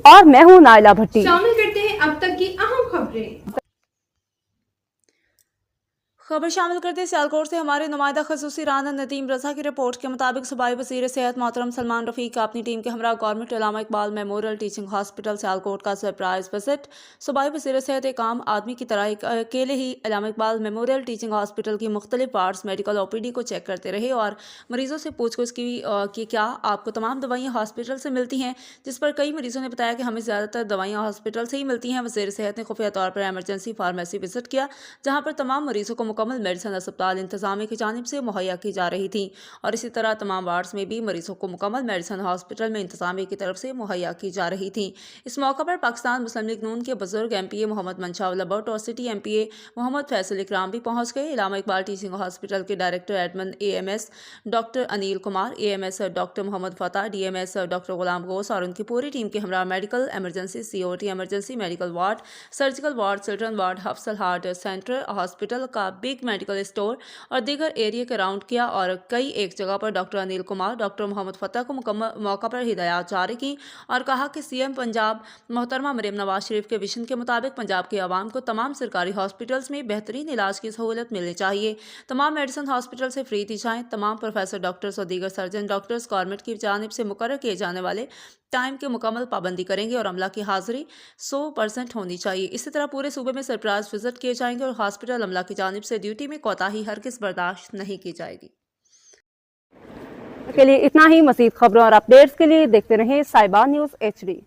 और मैं हूं नाइला भट्टी। शामिल करते हैं अब तक की अहम खबरें। खबर शामिल करते सियालकोट से हमारे नुमाइंदा खसूसी राना नदीम रजा की रिपोर्ट के मुताबिक सूबाई वज़ीर सेहत मोहतरम सलमान रफ़ीक का अपनी टीम के हमरा government Allama Iqbal memorial teaching hospital Sialkot का सरप्राइज विजिट। सूबाई वज़ीर सेहत एक आम आदमी की तरह अकेले ही अल्लामा इकबाल मेमोरियल टीचिंग हॉस्पिटल की मुख्तलिफ वार्ड्स मेडिकल OPD को चेक करते रहे और मरीजों से पूछगछ की कि क्या आपको तमाम दवाइयाँ हॉस्पिटल से मिलती हैं, जिस पर कई मरीजों ने बताया कि हमें ज़्यादातर दवाइयाँ हॉस्पिटल से ही मिलती हैं। वज़ीर सेहत ने खुफिया तौर पर एमरजेंसी फार्मेसी विजिट किया, जहाँ पर तमाम मरीजों को मुकम्मल मेडिसिन अस्पताल इंतजामिया की जानिब से मुहैया की जा रही थी और इसी तरह तमाम वार्ड्स में भी मरीजों को मुकम्मल मेडिसिन हॉस्पिटल में इंतजामिया की तरफ से मुहैया की जा रही थी। इस मौका पर पाकिस्तान मुस्लिम लीग नून के बुजुर्ग MPA मोहम्मद मंशाउल्लाह भट्ट और सिटी MPA मोहम्मद फैसल इकराम भी पहुंच गए। अल्लामा इकबाल टीचिंग हॉस्पिटल के director admin AMS doctor Anil Kumar, AMS doctor Mohammad Fateh, DMS doctor गुलाम गोस और उनकी पूरी टीम के हमरा medical emergency, COT emergency medical ward, surgical ward, children ward, Hafsal heart centre, hospital का बिग मेडिकल स्टोर और दीगर एरिया के राउंड किया और कई एक जगह पर डॉक्टर अनिल कुमार, डॉक्टर मोहम्मद फतह को मुकम्मल मौका पर हिदायत जारी की और कहा कि CM पंजाब मोहतरमा मरियम नवाज शरीफ के विजन के मुताबिक पंजाब के अवाम को तमाम सरकारी हॉस्पिटल्स में बेहतरीन इलाज की सहूलत मिलनी चाहिए। तमाम मेडिसिन हॉस्पिटल से फ्री दी जाएँ। तमाम प्रोफेसर डॉक्टर्स और दीगर सर्जन डॉक्टर्स गवर्नमेंट की जानिब से मुकर्रर किए जाने वाले टाइम की मुकम्मल पाबंदी करेंगे और अमला की हाजिरी 100% होनी चाहिए। इसी तरह पूरे सूबे में सरप्राइज विजिट किए जाएंगे और हॉस्पिटल अमला की जानिब से ड्यूटी में कोताही हरगिज़ बर्दाश्त नहीं की जाएगी। के लिए इतना ही। मज़ीद खबरों और अपडेट्स के लिए देखते रहें साहिबा न्यूज़ HD।